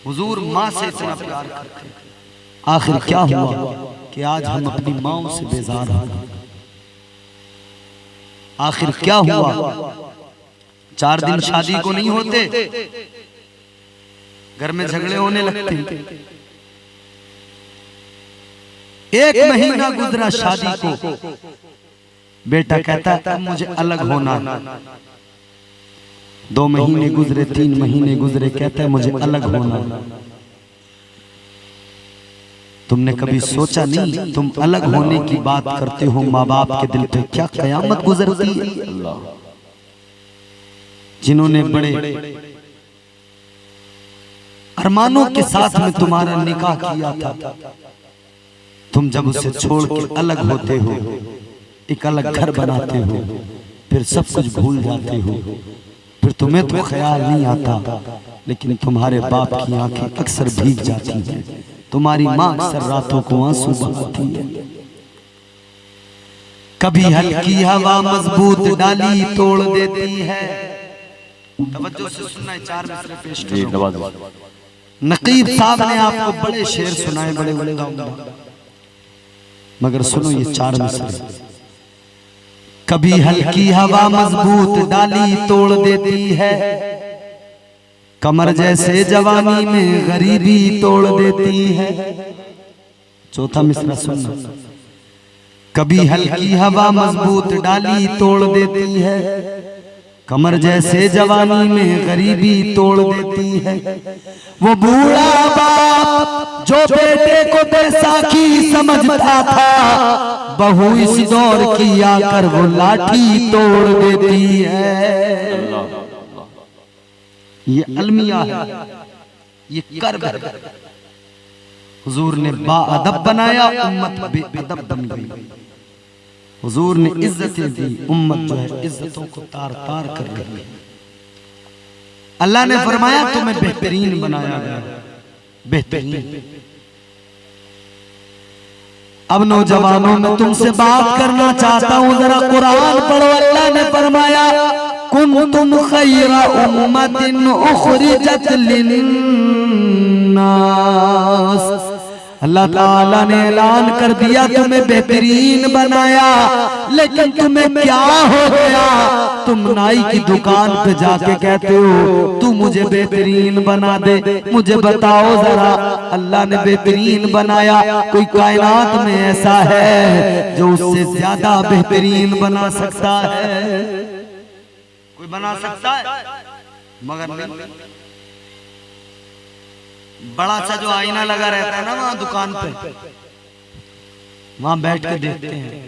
हुजूर माँ से इतना प्यार करते हैं। आखिर क्या हुआ कि आज हम अपनी माँओं से बेजार हो गए। आखिर क्या हुआ, 4 दिन शादी को नहीं होते, घर में झगड़े होने लगते। 1 महीना गुजरा शादी को, बेटा कहता है अब मुझे अलग होना है। 2 महीने गुजरे, 3 महीने गुजरे, कहता है मुझे अलग होना है। तुमने कभी सोचा नहीं, तुम अलग होने की बात करते हो, माँ बाप के दिल पे क्या कयामत गुजरती है। जिन्होंने बड़े अरमानों के साथ में तुम्हारा निकाह किया था, तुम जब उसे छोड़ के अलग होते हो, एक अलग घर बनाते हो, फिर सब कुछ भूल जाते हो, फिर तुम्हें तो ख्याल नहीं आता, लेकिन तुम्हारे बाप की आंखें अक्सर भीग जाती हैं, तुम्हारी माँ अक्सर रातों को आंसू बहाती है। कभी हल्की हवा मजबूत डाली तोड़ देती है। तवज्जो से सुनना है, 4 मिसरे पेश करो। नकीब साहब ने आपको बड़े शेर सुनाए, बड़े बड़े, मगर सुनो ये 4 मिसरे। कभी हल्की हवा मजबूत डाली तोड़ देती है, कमर जैसे जवानी में गरीबी तोड़ देती है। चौथा मिसरा सुनना। कभी हल्की हवा मजबूत डाली तोड़ देती है, कमर जैसे जवानी में गरीबी तोड़ देती है। वो बूढ़ा बाप जो बेटे को बैसाखी समझता था, बहू इस दौर की आकर वो लाठी तोड़ देती है। ये अलमिया है, ये कर्ब है। हुजूर ने बाअदब बनाया, उम्मत बेअदब बन गई। हुजूर ने इज्जतें दी, उम्मत जो है इज्जतों को तार तार कर रही है। अल्लाह ने फरमाया तुम्हें बेहतरीन बनाया गया, बेहतरीन। अब नौजवानों में तुमसे बात करना चाहता हूँ, जरा कुरान पढ़ो। अल्लाह ने फरमाया कुंतुम खैरा उम्मतिन उखरिजत लिन्नास। अल्लाह ताला ने ऐलान कर दिया तुम्हें बेहतरीन बनाया, लेकिन तुम्हें क्या हो गया? तुम नाई की दुकान पे जाके कहते हो तू मुझे बेहतरीन बना दे। मुझे बताओ जरा, अल्लाह ने बेहतरीन बनाया, कोई कायनात में ऐसा है जो उससे ज्यादा बेहतरीन बना सकता है? कोई बना सकता है? मगर नहीं। बड़ा सा जो आईना लगा रहता है ना वहां दुकान पे, वहां बैठ के देखते हैं,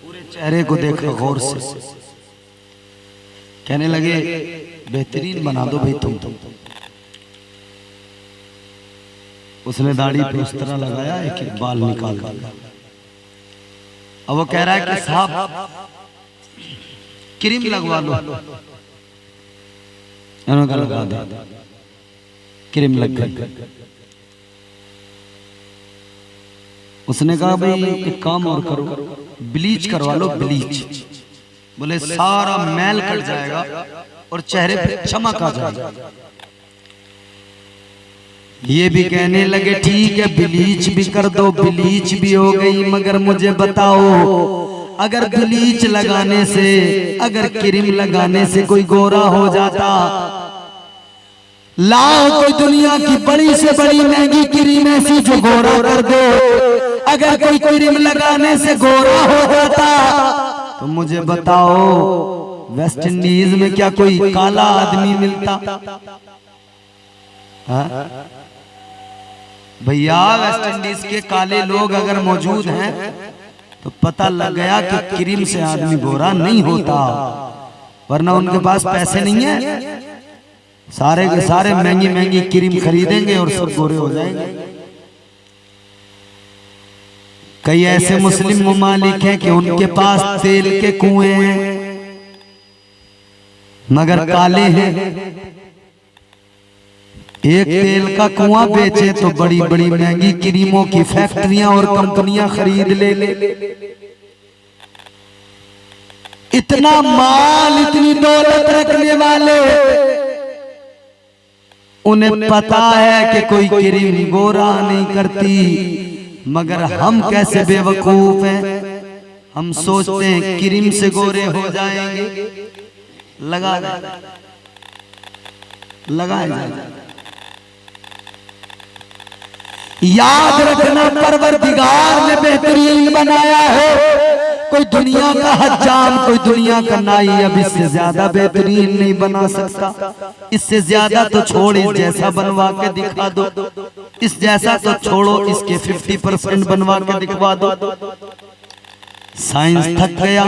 पूरे चेहरे को देखो गौर से, कहने लगे बेहतरीन बना दो भाई तुम। उसने दाढ़ी पे उस तरह लगाया, एक एक बाल निकाल दिया। अब वो कह रहा है कि साहब क्रीम लगवा लो। इन्होंने लगा दे, क्रीम लग गई। उसने कहा भाई एक काम और करो, ब्लीच करवा लो, ब्लीच। बोले सारा मैल कट जाएगा और चेहरे पे चमक आ जाएगा। ये भी कहने लगे ठीक है ब्लीच भी कर दो, ब्लीच भी हो गई, मगर मुझे बताओ अगर ब्लीच लगाने से, अगर क्रीम लगाने से कोई गोरा हो जाता, लाओ कोई दुनिया की बड़ी से बड़ी महंगी क्रीम ऐसी जो गोरा कर दो, अगर कोई क्रीम लगाने से गोरा हो जाता तो मुझे बताओ वेस्ट इंडीज में क्या कोई काला आदमी मिलता? भैया वेस्ट इंडीज के काले लोग अगर मौजूद हैं तो पता लग गया कि क्रीम से आदमी गोरा नहीं होता, वरना उनके पास पैसे नहीं है, सारे के सारे महंगी महंगी क्रीम खरीदेंगे और सब गोरे हो जाएंगे। कई ऐसे मुस्लिम ममालिक हैं कि उनके पास तेल के कुएं हैं मगर काले हैं। एक तेल का कुआं बेचे तो बड़ी बड़ी महंगी क्रीमों की फैक्ट्रियां और कंपनियां खरीद ले। इतना माल, इतनी दौलत रखने वाले उन्हें पता है कि कोई क्रीम गोरा नहीं करती, मगर हम कैसे बेवकूफ हैं, हम सोचते हैं क्रीम से गोरे हो जाएंगे। लगाए याद रखना, परवरदिगार ने बेहतरीन बनाया है। कोई दुनिया का हज्जाम, कोई दुनिया का नाई अब इससे ज्यादा बेहतरीन नहीं बना सकता। इससे ज्यादा तो छोड़, इस जैसा बनवा के दिखा दो, इस जैसा तो छोड़ो, इसके 50% बनवा के दिखवा दो। साइंस थक गया,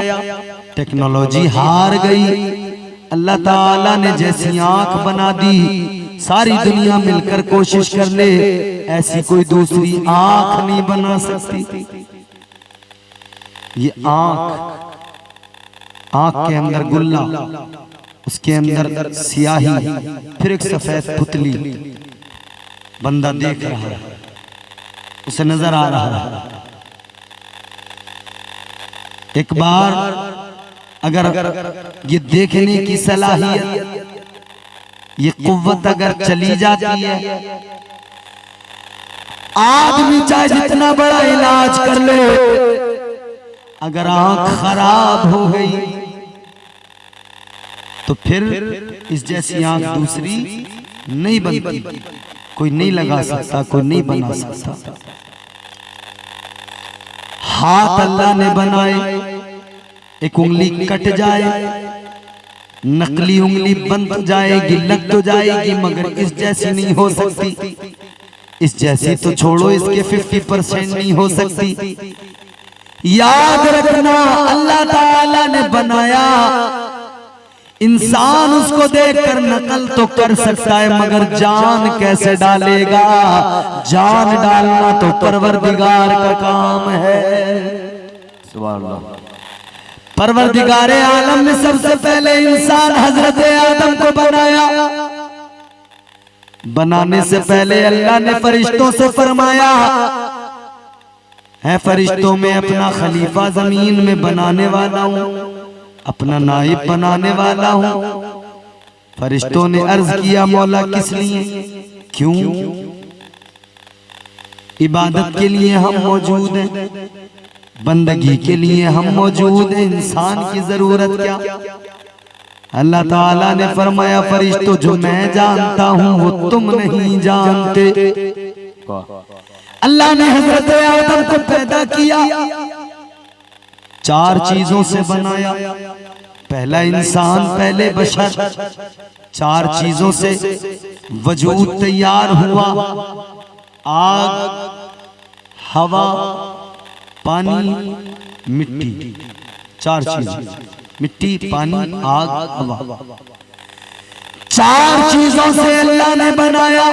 टेक्नोलॉजी हार गई। अल्लाह ताला ने जैसी आंख बना दी, सारी दुनिया मिलकर कोशिश कर ले, ऐसी कोई दूसरी आंख नहीं बना सकती। ये आंख के अंदर गुल्ला, उसके अंदर सियाही, फिर एक सफेद पुतली। बंदा देख रहा है, उसे नजर आ रहा है। एक बार अगर ये देखने की सलाहियत, ये कुव्वत अगर चली जाती है, आदमी चाहे जितना बड़ा इलाज कर ले, अगर आंख खराब हो गई तो फिर इस जैसी आंख दूसरी नहीं बनती। कोई नहीं लगा सकता, कोई नहीं बना सकता। हाथ अल्लाह ने बनाए, एक उंगली कट जाए, नकली उंगली बंद हो जाएगी, लग तो जाएगी, मगर इस जैसी नहीं हो सकती। इस जैसी तो छोड़ो, इसके 50% नहीं हो सकती। याद रखना, अल्लाह ताला ने बनाया इंसान, उसको देखकर नकल तो कर सकता है, मगर जान कैसे डालेगा? जान डालना तो परवरदिगार का काम है। सुभान अल्लाह। परवरदिगार आलम ने सबसे पहले इंसान हजरत आदम को बनाया। बनाने से पहले अल्लाह ने फरिश्तों से फरमाया है, फरिश्तों में अपना खलीफा जमीन में बनाने वाला हूँ, अपना नाइब बनाने वाला हूँ। फरिश्तों ने अर्ज किया, मौला किस लिए? क्यों? इबादत के लिए हम मौजूद हैं, बंदगी के लिए हम मौजूद हैं, इंसान की जरूरत क्या? अल्लाह ताला ने फरमाया, फरिश्तों जो मैं जानता हूँ वो तुम नहीं जानते। अल्लाह ने हजरत आदम को पैदा किया, 4 चीजों से बनाया। पहला इंसान, पहले बशर, 4 चीजों से वजूद तैयार हुआ। आग, हवा, पानी, मिट्टी, 4 चीजें, मिट्टी, पानी, आग, हवा। 4 चीजों से अल्लाह ने बनाया।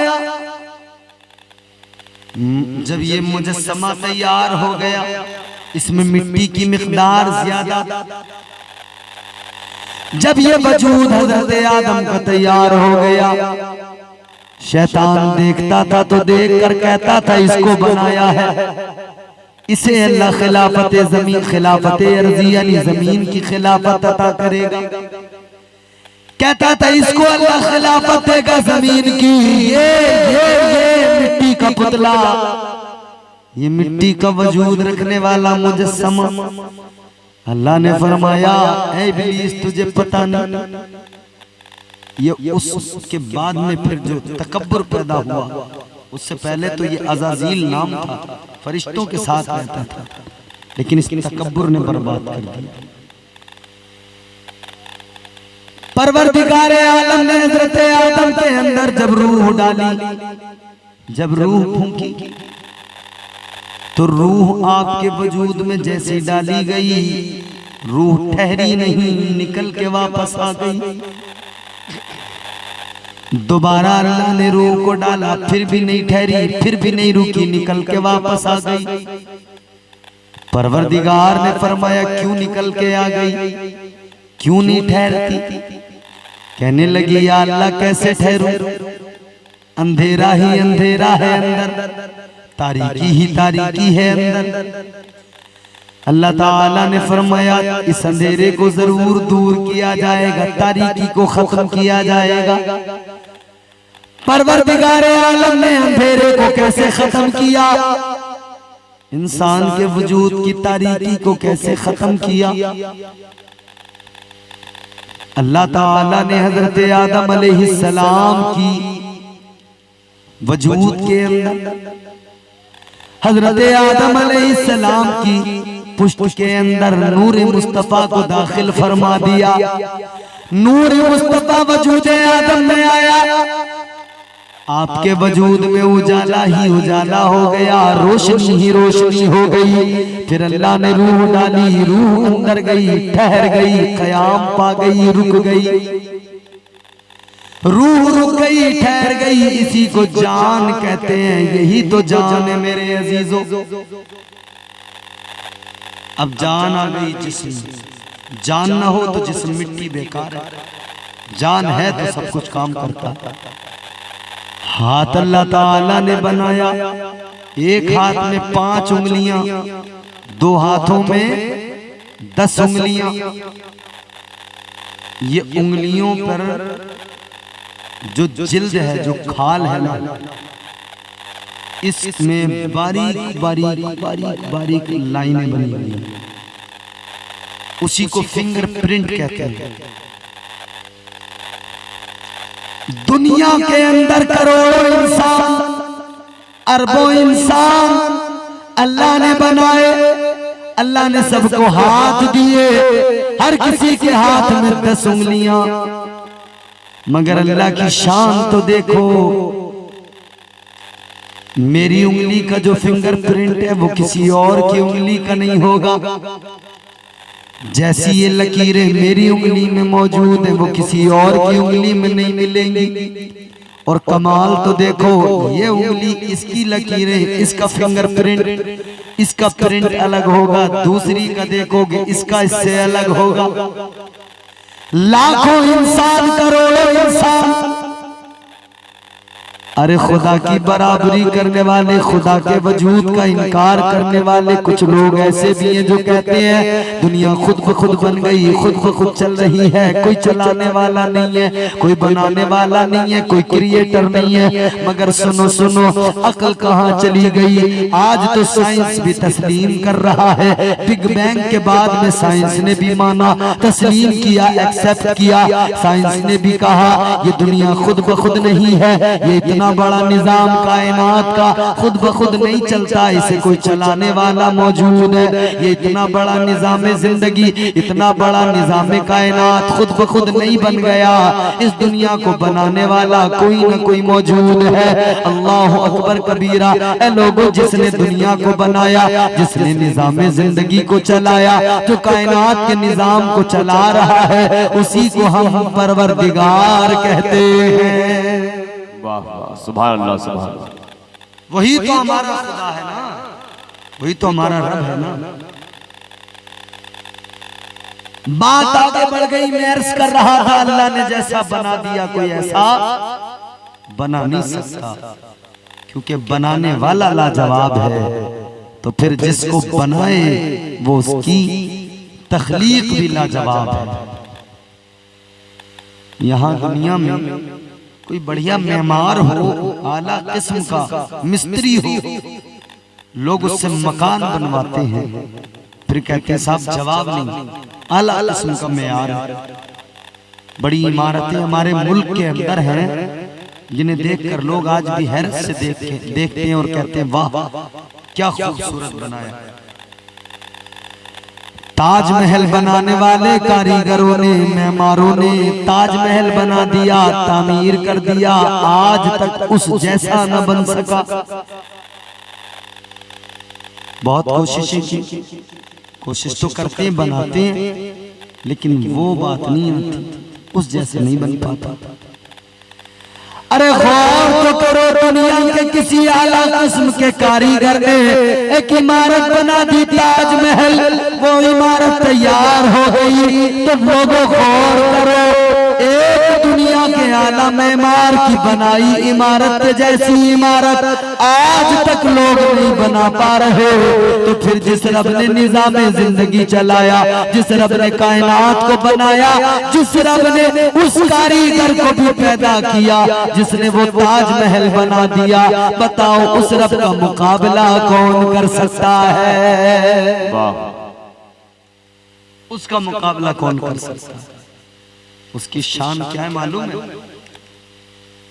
जब ये मुजस्समा तैयार हो गया, इसमें मिट्टी की मिकदार ज्यादा। जब ये वजूद हज़रत आदम का तैयार हो गया, शैतान देखता था तो देखकर कहता था इसको बनाया है, इसे अल्लाह खिलाफत जमीन, खिलाफत अर्ज़ी यानी जमीन की खिलाफत अता करेगा। कहता था इसको अल्लाह खिलाफत देगा जमीन की। ये मिट्टी का पुतला, ये मिट्टी का वजूद रखने वाला मुजस्समा। अल्लाह ने फरमाया, ऐ इब्लीस तुझे पता नहीं, ये उसके बाद में फिर जो तकब्बुर पैदा हुआ, उससे पहले तो ये अज़ाज़ील नाम था, फरिश्तों के साथ रहता था, लेकिन इसके तकब्बुर ने बर्बाद कर दिया। परवरदिगार आलम ने हज़रत आदम के अंदर जब रूह डाली, जब रूह फूंकी तो रूह आपके वजूद में जैसी डाली गई, रूह ठहरी नहीं, निकल के वापस आ गई। दोबारा अल्लाह ने रूह को डाला, फिर भी नहीं ठहरी, फिर भी नहीं रुकी, निकल के वापस आ गई। परवरदिगार ने फरमाया, क्यों निकल के आ गई, क्यों नहीं ठहरती? कहने लगी, या अल्लाह कैसे ठहरूं, अंधेरा ही अंधेरा है अंदर, तारीकी ही तारीकी है अंदर। अल्लाह ताला ने फरमाया, इस अंधेरे को जरूर दूर किया जाएगा, तारीकी को खत्म किया जाएगा। परवरदिगारे आलम ने अंधेरे को कैसे खत्म किया, इंसान के वजूद की तारीकी को कैसे खत्म किया। अल्लाह ताला ने हजरत आदम अलैहिस्सलाम की वजूद के अंदर, हजरत आदम अलैहिस्सलाम की पुष्ट के अंदर नूर मुस्तफा को दाखिल फरमा दिया। नूर मुस्तफा वजूद आदम में आया, आपके वजूद में उजाला ही उजाला हो गया, रोशनी ही रोशनी हो गई। फिर अल्लाह ने रूह डाली, रूह अंदर गई, ठहर गई, कयाम पा गई, रुक गई। रूह रुक गई, ठहर गई, इसी को जान कहते हैं। यही तो जान है मेरे अजीजों। अब जान आ गई जिस्म, जान ना हो तो जिस्म मिट्टी बेकार है। जान है तो सब कुछ काम करता। हाथ अल्लाह ताला ने बनाया, एक हाथ में 5 उंगलियां, 2 हाथों में 10 उंगलियां। ये उंगलियों पर जो जिल्द है, जो खाल है ना, इसमें बारीक बारीक बारीक बारीक लाइनें बनी हुई हैं, उसी को फिंगर प्रिंट कहते हैं। दुनिया के अंदर करोड़ों इंसान, अरबों इंसान अल्लाह ने बनाए। अल्लाह ने सबको हाथ दिए, हर किसी के हाथ में 10 उंगलियां। मगर अल्लाह की शान तो देखो, मेरी उंगली का जो फिंगर प्रिंट है वो किसी और की उंगली का नहीं होगा। जैसी ये लकीरें मेरी उंगली में मौजूद है वो किसी और की उंगली में नहीं मिलेंगी। और कमाल तो देखो, ये उंगली, इसकी लकीरें, इसका फिंगरप्रिंट, इसका प्रिंट अलग होगा, दूसरी का देखोगे इसका इससे अलग होगा। लाखों इंसान, करोड़ों इंसान, अरे खुदा की बराबरी करने वाले, खुदा के वजूद का इनकार करने वाले कुछ लोग ऐसे भी हैं जो कहते हैं दुनिया खुद ब खुद बन गई, खुद ब खुद चल रही है, कोई चलाने वाला नहीं है, कोई बनाने वाला नहीं है, कोई क्रिएटर नहीं है। मगर सुनो सुनो, अक्ल कहाँ चली गई। आज तो साइंस भी तस्लीम कर रहा है, बिग बैंग के बाद में साइंस ने भी माना, तस्लीम किया, एक्सेप्ट किया। साइंस ने भी कहा ये दुनिया खुद ब खुद नहीं है, ये इतना बड़ा निजाम कायनात का खुद ब खुद नहीं चलता, इसे कोई चलाने वाला मौजूद है। ये इतना बड़ा निजाम जिंदगी, इतना बड़ा निजाम कायनात खुद ब खुद नहीं बन गया, इस दुनिया को बनाने वाला कोई न कोई मौजूद है। अल्लाह अकबर कबीरा। ऐ लोगों, जिसने दुनिया को बनाया, जिसने निजाम जिंदगी को चलाया, जो कायनात के निजाम को चला रहा है, उसी को हम परवरदिगार कहते हैं। वाह वाह, सुभान अल्लाह, सुभान अल्लाह। वही तो हमारा खुदा है ना, वही तो हमारा रब है ना। बात आगे बढ़ गई, मैं अर्ज कर रहा था अल्लाह ने जैसा बना दिया कोई ऐसा बना नहीं सकता, क्योंकि बनाने वाला लाजवाब है। तो फिर जिसको बनाए वो उसकी तख्लीक भी लाजवाब है। यहाँ दुनिया में कोई बढ़िया मेहमान हो, आला किस्म का मिस्त्री हो, लोग उससे मकान बनवाते हैं, फिर कहते हैं साहब जवाब नहीं, आला किस्म का मेयार। बड़ी इमारतें हमारे मुल्क के अंदर हैं जिन्हें देखकर लोग आज भी हैरत से देखते हैं और कहते हैं वाह क्या खूबसूरत बनाया। ताजमहल बनाने वाले कारीगरों ने, मेमारों ने ताजमहल बना दिया, तामीर कर दिया, आज तक उस जैसा न बन सका। बहुत कोशिशें की, कोशिश तो करते हैं, बनाते हैं, लेकिन वो बात नहीं आती, उस जैसे नहीं बन पाता। अरे गौर तो करो, दुनिया के किसी आला किस्म के कारीगर ने एक इमारत बना दी, ताजमहल, वो इमारत तैयार हो गई। तो लोगों गौर करो, एक दुनिया के आला मेमार की बनाई इमारत जैसी इमारत आज तक लोग नहीं बना पा रहे। तो फिर जिस रब ने निजाम जिंदगी चलाया, जिस रब ने कायनात को बनाया, जिस रब ने उस कारीगर को भी पैदा किया, जिसने वो ताजमहल बना दिया, बताओ उस रब का मुकाबला कौन कर सकता है? वाह, उसका मुकाबला कौन कर सकता है? उसकी शान क्या है मालूम है?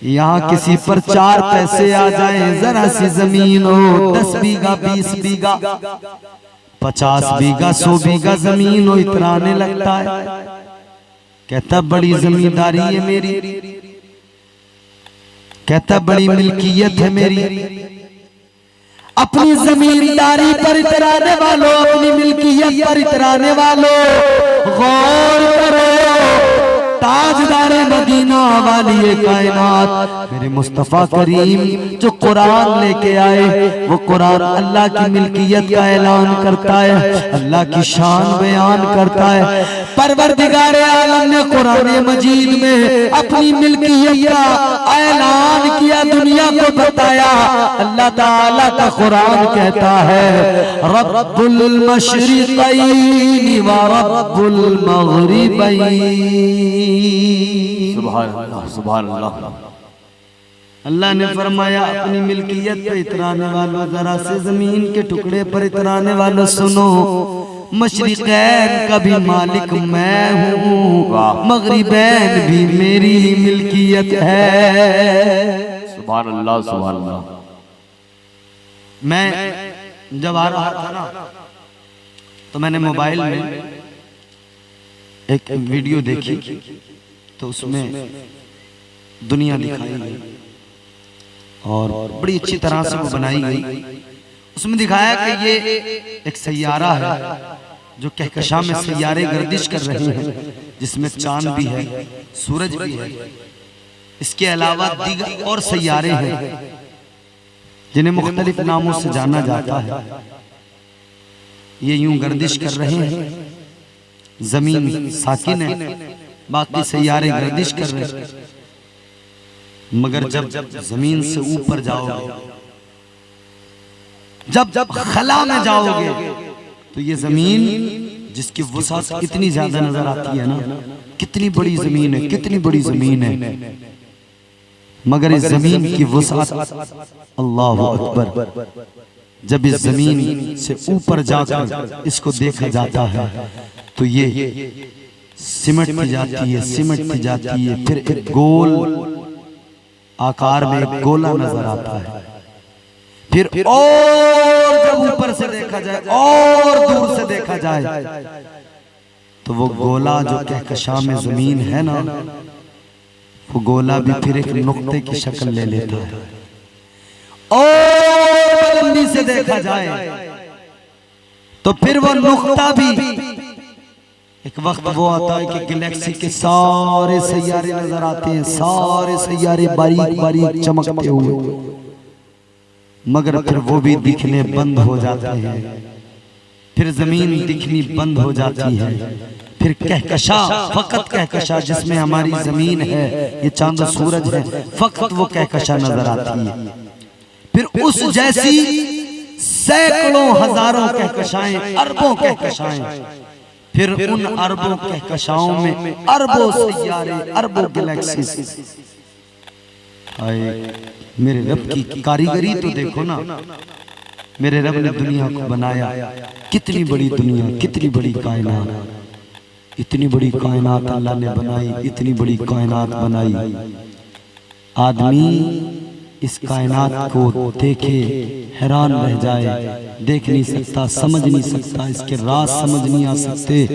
यहाँ किसी पर 4 पैसे आ जाए, जरा सी जमीन हो, 10 बीघा 20 बीघा 50 बीघा 100 बीघा जमीन हो, इतराने लगता है। कहता बड़ी जमींदारी है मेरी, कहता बड़ी मिल्कियत है मेरी। अपनी जमींदारी पर इतराने वालों, अपनी मिल्कियत पर इतराने वालों, गौर करो, ताजदारे मदीना वाली कायनात मेरे मुस्तफा करीम जो कुरान लेके आए, वो कुरान अल्लाह की मिल्कियत का ऐलान करता है, अल्लाह की शान बयान करता है। परवरदिगारे आलम ने कुरान मजीद में अपनी मिल्कियत का ऐलान किया, दुनिया को बताया। अल्लाह ताला का कुरान कहता है रब्बुल मशरिक़ैन व रब्बुल मग़रिबैन। सुभान अल्लाह, सुभान अल्लाह। अल्लाह ने फरमाया अपनी मिल्कियत पे इतराने वालों, जरा से जमीन के टुकड़े पर इतराने वालों सुनो, मशरिक़ैन का भी मालिक मैं हूँ, मग़रिबैन भी मेरी ही मिल्कियत है। सुभान अल्लाह, सुभान अल्लाह। मैं जब आ रहा था ना, तो मैंने मोबाइल में एक वीडियो देखी, तो उसमें दुनिया दिखाई गई और बड़ी अच्छी तरह से वो बनाई गई। उसमें दिखाया कि ये एक सैयारा है जो कहकशां में सैयारे गर्दिश कर रहे हैं, जिसमें चांद भी है, सूरज भी है, इसके अलावा दीगर और सैयारे हैं जिन्हें मुख्तलिफ नामों से जाना जाता है। ये यूं गर्दिश कर रहे हैं, जमीन साकिन है, बाकी सैयारे गर्दिश कर रहे हैं। मगर जब जमीन से ऊपर जाओगे, जब खला में जाओगे, तो ये जमीन जिसकी वसात इतनी ज्यादा नजर आती है ना, कितनी बड़ी जमीन है, कितनी बड़ी जमीन है, मगर इस जमीन की वसात अल्लाहु अकबर, जब इस जमीन से ऊपर जाकर इसको देखा जाता है तो ये सिमटती जाती है, सिमटती जाती है, फिर एक गोल आकार में एक गोला नजर आता है। फिर और जब ऊपर से देखा जाए और दूर से देखा जाए तो वो गोला जो कहकशां में जमीन है ना, वो गोला भी फिर एक नुक्ते की शक्ल ले लेता है। और बुलंदी से देखा जाए तो फिर वो नुक्ता भी, एक वक्त वो आता है कि गैलेक्सी के सारे सैयारे नजर आते हैं, सारे सैयारे बारीक बारीक चमकते हुए, मगर फिर वो भी दिखने बंद हो जाते हैं। फिर जमीन दिखनी बंद हो जाती है। फिर कहकशा, फकत कहकशा जिसमें हमारी जमीन है, ये चांद सूरज है, फकत वो कहकशा नजर आती है। फिर उस जैसी सैकड़ों हजारों कहकशाएं, अरबों कहकशाएं, फिर उन अरबों कहकशाओं में अरबों सैयारे, अरबों गैलेक्सीज। मेरे रब की कारीगरी तो देखो ना, मेरे रब ने दुनिया को बनाया, कितनी बड़ी दुनिया, कितनी बड़ी कायनात, इतनी बड़ी कायनात अल्लाह ने बनाई, इतनी बड़ी कायनात बनाई। आदमी इस कायनात को देखे हैरान रह जाए, देख नहीं सकता, समझ नहीं सकता, इसके राज समझ नहीं आ सकते।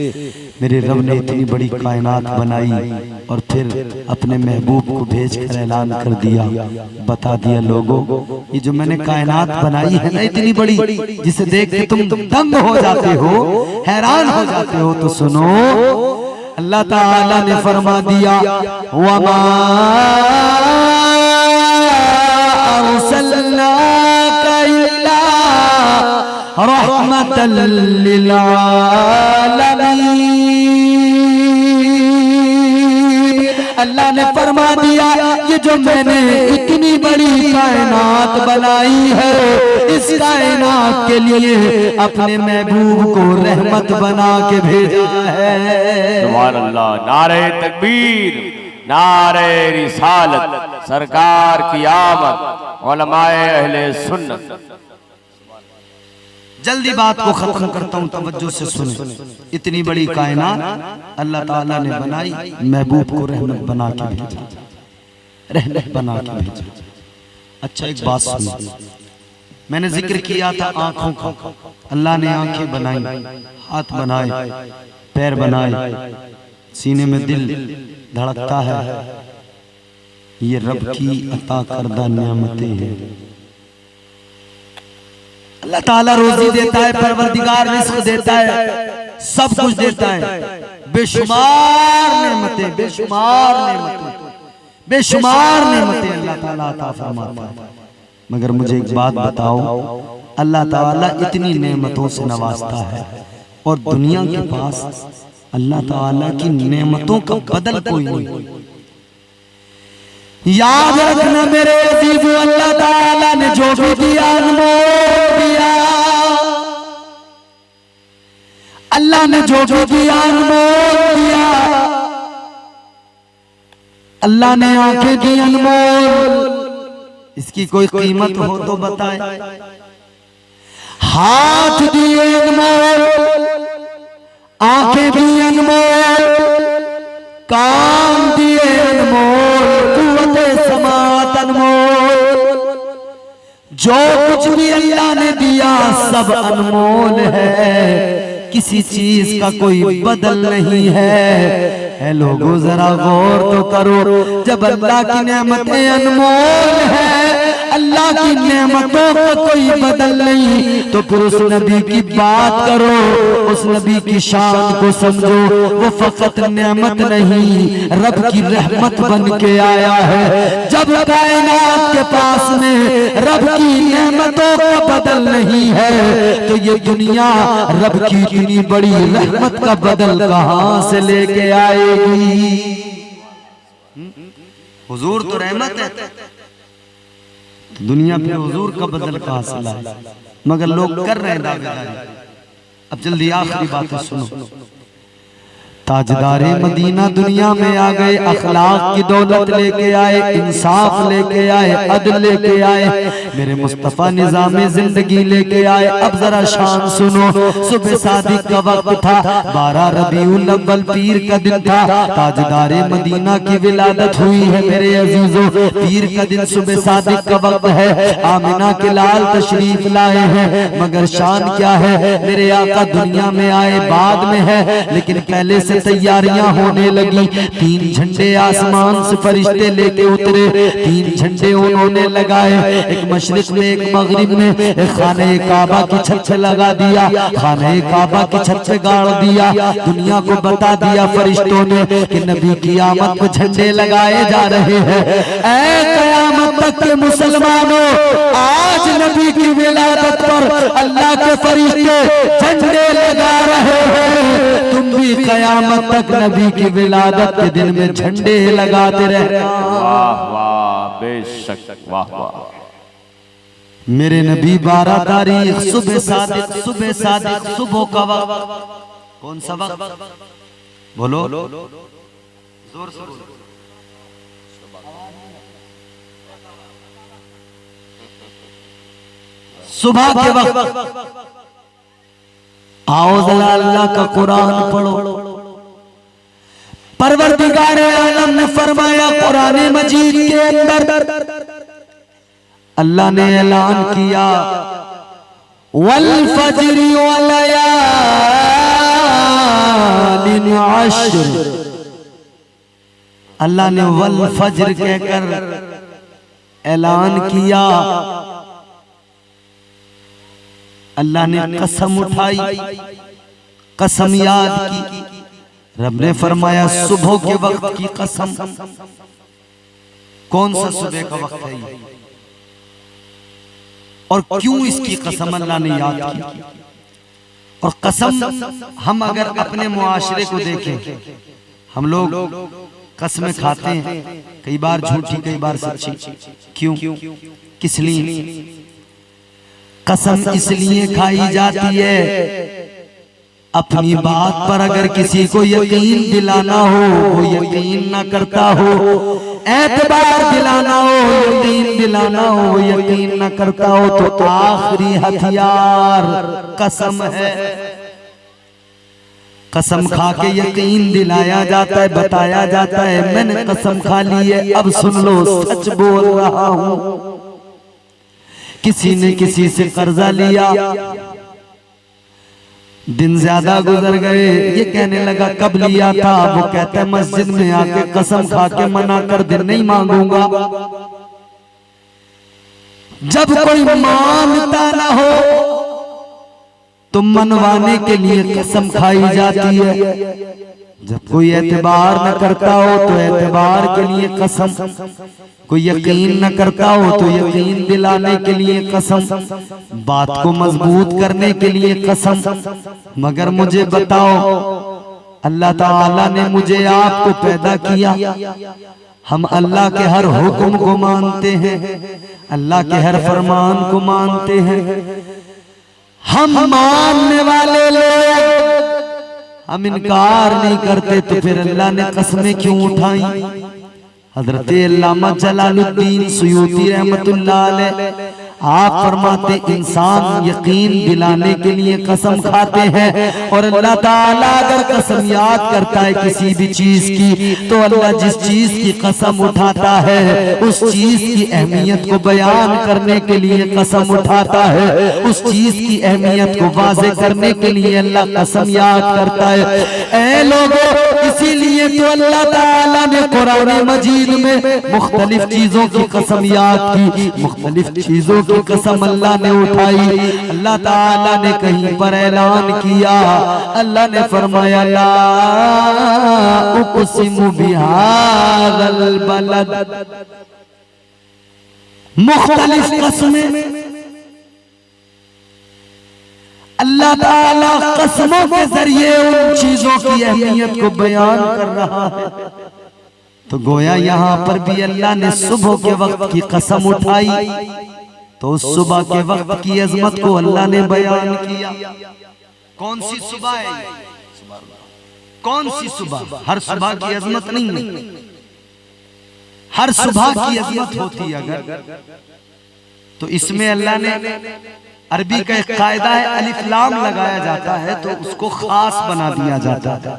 मेरे रब ने इतनी बड़ी कायनात बनाई और फिर अपने महबूब को भेजकर ऐलान कर दिया, बता दिया लोगों, ये जो मैंने कायनात बनाई है ना इतनी बड़ी, जिसे देख के तुम दंग हो जाते हो, हैरान हो जाते हो, तो सुनो, अल्लाह ताला ने फरमा दिया, वमा अरसलनाका इल्ला रहमतल लिल आलमीन। अल्लाह ने फरमा दिया ये जो मैंने इतनी बड़ी कायनात बनाई है, इस कायनात के लिए अपने महबूब को रहमत बना के भेजा है। सुभान अल्लाह, नारे तकबीर, नारे रिसालत, सरकार की आमद, उलमाए अहले सुन्नत। जल्दी बात को खत्म करता हूँ, तवज्जो से सुने। इतनी बड़ी कायनात अल्लाह ताला ने बनाई, महबूब को रहमत बना के भेजा, रहमत बना के भेजा। अच्छा एक बात सुनो, मैंने जिक्र किया था आंखों का। अल्लाह ने आंखें बनाई, हाथ बनाए, पैर बनाए, सीने में दिल धड़कता है। ये रब की अता करदा नेमतें हैं। अल्लाह ताला रोजी देता है, परवरदिगार रिज़्क़ देता है, सब कुछ देता है। बेशुमार नेमतें, बेशुमार नेमतें, बेशुमार नेमतें अल्लाह ताला अता फरमाता है। मगर मुझे एक बात बताओ, अल्लाह ताला इतनी नेमतों से नवाजता है और दुनिया के पास अल्लाह ताला की नेमतों का बदल कोई नहीं। याद रखना मेरे अजीजो, अल्लाह ताला ने जो भी दिया अनमोल दिया, अल्लाह ने जो भी दिया अनमोल दिया। अल्लाह ने आंखें दी अनमोल, इसकी कोई कीमत हो तो बताए। हाथ दिए अनमोल, आंखें दी अनमोल, कान दिए अनमोल, कुव्वते समात अनमोल। जो कुछ भी अल्लाह ने दिया सब अनमोल है, किसी चीज का कोई बदल नहीं है। लोगों जरा गौर तो करो, जब अल्लाह की नेमतें अनमोल है, अल्लाह की नेमतों का कोई बदल नहीं, तो फिर उस नबी की बात करो, उस नबी की शान को समझो। वो फकत नेमत नहीं, रब की रहमत बन के आया है। जब कायनात के पास में रब की नेमतों का बदल नहीं है, तो ये दुनिया रब की इतनी बड़ी रहमत का बदल कहां से लेके आएगी? हुजूर तो रहमत है, दुनिया पे हुजूर का बदल का हासिल है, मगर लोग कर रहे हैं दावेदारी। अब जल्दी आखिरी बातें सुनो। ताजदारे मदीना दुनिया में आ गए, अखलाक की दौलत लेके आए, इंसाफ लेके आए, अदल लेके आए, मेरे मुस्तफा निजामे जिंदगी लेके आए। अब जरा शान सुनो, सुबह सादिक का वक्त था, 12 रबीउल अव्वल पीर का दिन था, ताजदारे मदीना की विलादत हुई है। मेरे अजीजों, पीर का दिन सुबह सादिक का वक्त है, आमिना के लाल तशरीफ लाए हैं। मगर शान क्या है, मेरे आका दुनिया में आए बाद में है, लेकिन पहले से तैयारियां होने लगी। 3 झंडे आसमान से फरिश्ते लेके उतरे, 3 झंडे उन्होंने लगाए, एक मशरिक में, एक मगरिब में, एक खाने काबा की छत पे लगा दिया, खाने काबा की छत पे गाड़ दिया। दुनिया को बता दिया फरिश्तों ने कि नबी की आमद पे झंडे लगाए जा रहे हैं। ऐ कयामत तक के मुसलमानों, आज नबी की विलादत पर अल्लाह के फरिश्ते झंडे लगा रहे हैं। तुम भी कयामत तक नबी की विलादत के दिन में झंडे लगाते रहना। वाह वाह, बेशक, वाह वाह। मेरे नबी 12 तारीख सुबह सादिक, सुबह सादिक, सुबह का वक्त। कौन सा वक्त बोलो, जोर से बोलो। सुबह के वक्त आओ जरा अल्लाह का कुरान पढ़ो। परवरदिगार आलम ने फरमाया कुरान मजीद के अंदर, अल्लाह ने ऐलान किया, वल फज्रि व लयालिन अश्र। अल्लाह ने वल फज्र कहकर ऐलान किया। अल्लाह ने कसम उठाई, कसम याद की। रब ने फरमाया सुबह के वक्त की कसम। कौन सा सुबह का वक्त है ये, और क्यों इसकी कसम अल्लाह ने याद की? और कसम हम अगर अपने मुआशरे को देखें, हम लोग कसमें खाते हैं, कई बार झूठी कई बार सच्ची। क्यों, किस लिए? कसम इसलिए खाई जाती है अपनी बात पर अगर किसी को यकीन दिलाना हो, वो यकीन ना करता हो, एतबार दिलाना हो, यकीन दिलाना हो, यकीन ना करता हो, तो आखिरी हथियार कसम है। कसम खा के यकीन दिलाया जाता है, बताया जाता है मैंने कसम खा ली है, अब सुन लो सच बोल रहा हूं। किसी ने किसी से कर्जा लिया, दिन ज्यादा गुजर गए, ये कहने लगा कब लिया था? वो कहता है मस्जिद में आके कसम खा के मना कर दे, नहीं मांगूंगा। जब कोई मानता ना हो तो मनवाने के लिए कसम खाई जाती है। जब कोई एतबार न करता हो तो एतबार के लिए कसम, कोई यकीन न करता हो तो यकीन दिलाने के लिए कसम, बात को मजबूत करने के लिए कसम। मगर मुझे बताओ, अल्लाह ताला ने मुझे आपको पैदा किया, हम अल्लाह के हर हुक्म को मानते हैं, अल्लाह के हर फरमान को मानते हैं। हम मानने वाले लोग हम इनकार नहीं करते, तो फिर अल्लाह ने कसमें क्यों उठाई? हजरत अल्लामा जलालुद्दीन सुयूती रहमतुल्लाह अलैह आप फरमाते इंसान यकीन दिलाने के लिए कसम खाते हैं, और अल्लाह ताला अगर कसम याद करता है किसी भी चीज की, तो अल्लाह जिस चीज की कसम उठाता है उस चीज की अहमियत को बयान करने के लिए कसम उठाता है, उस चीज की अहमियत को वाज़ेह करने के लिए अल्लाह कसम याद करता है। ऐ लोगों, इसीलिए तो अल्लाह ताला ने कुरान मजीद में मुख्तलिफ चीजों की कसम याद की, मुख्तलिफ चीजों की कसम अल्लाह ने उठाई। अल्लाह ताला ने कहीं पर ऐलान किया, अल्लाह ने फरमाया ला उक़सिमु बिहाज़ल बलद। मुख्तलिफ कसमें अल्लाह ताला कसमों के जरिए उन चीजों की अहमियत को बयान कर रहा है। तो गोया यहाँ पर भी अल्लाह ने सुबह के वक्त की कसम उठाई, तो उस सुबह के वक्त की अजमत को अल्लाह ने बयान किया। कौन सी सुबह है? कौन सी सुबह? हर सुबह की अजमत नहीं है, हर सुबह की अजमत होती है अगर, तो इसमें अल्लाह ने, अरबी का एक कायदा है, अलिफ लाम लगाया जाता है तो उसको खास बना दिया जाता है,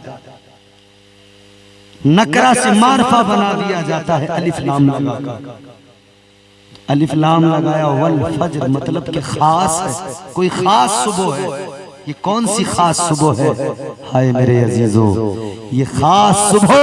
नकरा से मारफा बना दिया जाता है अलिफ लाम लगाकर। अलिफ लाम लगाया, वल फज्र मतलब कि खास है, कोई खास सुबह है। ये कौन सी खास सुबह है? हाय मेरे अजीजों, ये खास सुबह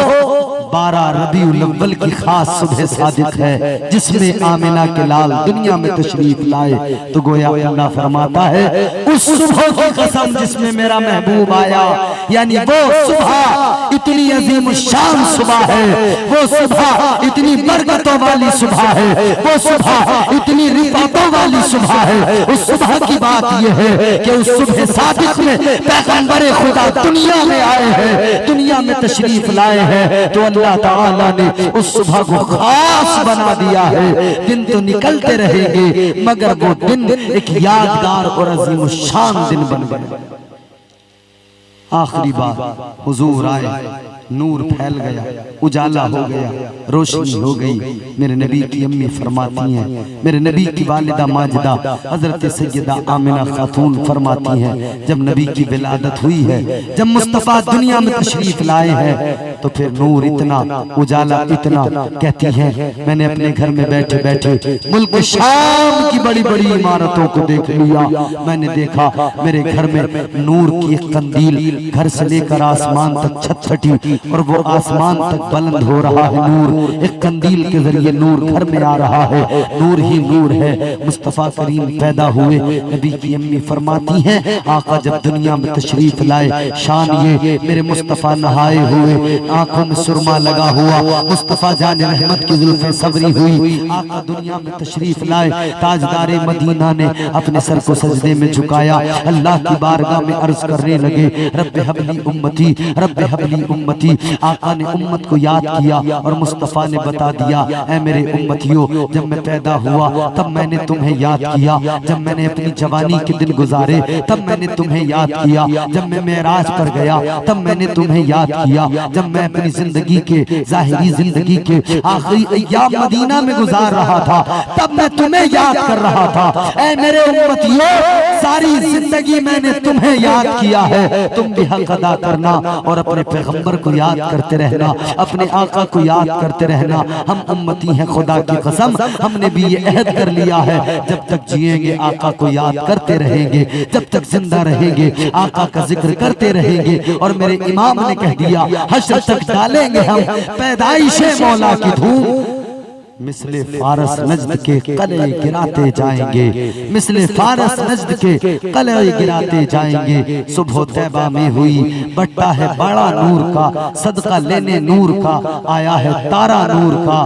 12 रबीउल अव्वल की खास सुबह सादिक है, जिसमें आमिना के लाल दुनिया में तशरीफ लाए। तो गोया अल्लाह फरमाता है उस सुबह की कसम जिसमें मेरा महबूब आया, यानी वो सुबह इतनी अजीम शान सुबह है, वो सुबह इतनी बरकतों वाली सुबह है, वो सुबह इतनी रिफातों वाली सुबह है। उस सुबह की बात यह है कि उस सुबह सादिक में पैगंबर खुदा दुनिया में आए हैं, दुनिया में तशरीफ लाए हैं। तो अल्लाह ताला ने उस सुबह को खास बना दिया है। दिन तो निकलते रहेंगे मगर वो दिन एक यादगार और अजीम शान दिन बन गए। आखिरी बात, हुजूर आए, नूर फैल गया, उजाला हो गया, रोशनी हो गई। मेरे नबी की अम्मी फरमाती हैं, मेरे नबी की वालिदा माजिदा हजरत सैयदा आमिना खातून फरमाती हैं, जब नबी की विलादत हुई है, जब मुस्तफ़ा दुनिया में तशरीफ लाए हैं, तो फिर नूर इतना, उजाला इतना, कहती हैं मैंने अपने घर में बैठे बैठे मुल्क शाम की बड़ी बड़ी इमारतों को देख लिया। मैंने देखा मेरे घर में नूर की एक कंदील घर से लेकर आसमान तक छत फटी और वो आसमान तक बुलंद हो रहा है। नूर एक कंदील के जरिए नूर घर में आ रहा है, नूर ही नूर है। मुस्तफ़ा करीम पैदा हुए, नबी की अम्मी फरमाती हैं आका जब दुनिया में तशरीफ लाए, शान ये मेरे मुस्तफ़ा नहाए हुए, आंखों में सुरमा लगा हुआ, मुस्तफ़ा जान रहमत की जुल्फ़ें सबरी हुई। आका दुनिया में तशरीफ लाए, ताजदारे मदीना ने अपने सर को सजदे में झुकाया, अल्लाह की बारगाह में अर्ज करने लगे रब्बे हबली उम्मती, रब्बे हबली उम्मती, उम्मती। आका ने उम्मत को याद किया और मुस्तफ़ा ने बता दिया, ऐ मेरे उम्मतियों, जब मैं पैदा हुआ तब मैंने तुम्हें याद किया, जब मैंने अपनी जवानी के दिन गुजारे तब मैंने तुम्हें याद किया, जब मैं मेराज पर गया तब मैंने तुम्हें याद किया, जब मैं अपनी जिंदगी के ज़ाहिरी जिंदगी के आखिरी अय्याम मदीना में गुजार रहा था तब मैं तुम्हें याद कर रहा था। ऐ मेरे उम्मतियों, सारी जिंदगी मैंने तुम्हें याद किया है, तुम भी हक अदा करना और अपने पैगंबर को याद करते रहना, अपने आका को याद करते रहना। हम उम्मती हैं खुदा की कसम, हमने भी ये अहद कर लिया है, जब तक जिएंगे आका को याद करते रहेंगे, जब तक जिंदा रहेंगे आका का जिक्र करते रहेंगे। और मेरे इमाम ने कह दिया, हश्र तक डालेंगे हम पैदाइशे मौला की धूम, मिसले फारस नजद के कले गिराते जाएंगे, मिसले फारस नजद के कले गिराते जाएंगे। सुबह तैबा में हुई बट्टा है बड़ा नूर का, सदका लेने नूर का आया है तारा नूर का।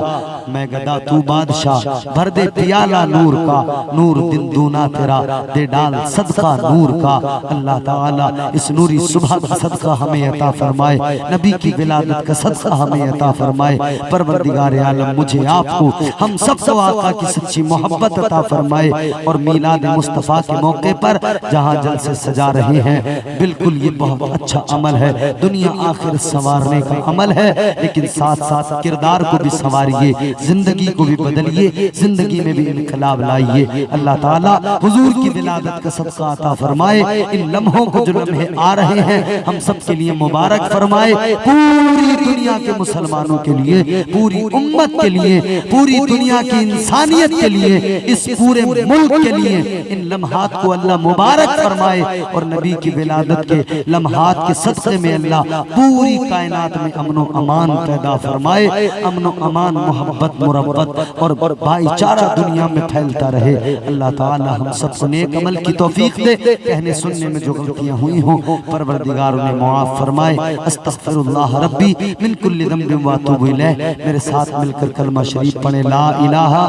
मैं गदा तू बादशाह, भर दे पियाला नूर का, नूर दिन दूना तेरा दे डाल सदका नूर का। अल्लाह ताला इस नूरी सुबह का सदका हमें अता फरमाए, नबी की विलादत का सदका हमें अता फरमाए। परवरदिगार आलम मुझे आपको हम सबको आका की सच्ची मोहब्बत अता फरमाए। और मीलाद मुस्तफ़ा के मौके पर जहाँ जलसे सजा रहे हैं, बिल्कुल ये बहुत अच्छा अमल है, दुनिया आखिर संवारने का अमल है, लेकिन साथ साथ किरदार को भी संवारिए, जिंदगी को भी बदलिए, जिंदगी में भी इनकलाब लाइए। अल्लाह ताला हुजूर की विलादत का सदका अता फरमाए। इन लम्हों को जो लम्हे आ रहे हैं हम सब के लिए मुबारक फरमाए, पूरी दुनिया के मुसलमानों के लिए, पूरी उम्मत के लिए, पूरी दुनिया की इंसानियत के लिए, इस पूरे मुल्क के लिए इन लम्हात को अल्लाह मुबारक फरमाए। और नबी की विलादत के लम्हात के सदक़े में अल्लाह पूरी कायनात में अमन व अमान पैदा फरमाए, अमन व अमान, मोहब्बत, मुरब्बत और भाईचारा दुनिया में फैलता रहे। अल्लाह ताला हम सबको नेक अमल की तौफीक दे, कहने सुनने में जो गलतियां हुई हों परवरदिगार उन्हें मुआफ फरमाए। अस्तगफिरुल्लाह रब्बी मिन कुल्लि ज़ंबिन व अतूबु इलैह। मेरे साथ मिलकर कलमा शरीफ पढ़े, ला इलाहा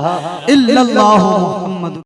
इल्लल्लाहु मुहम्मद।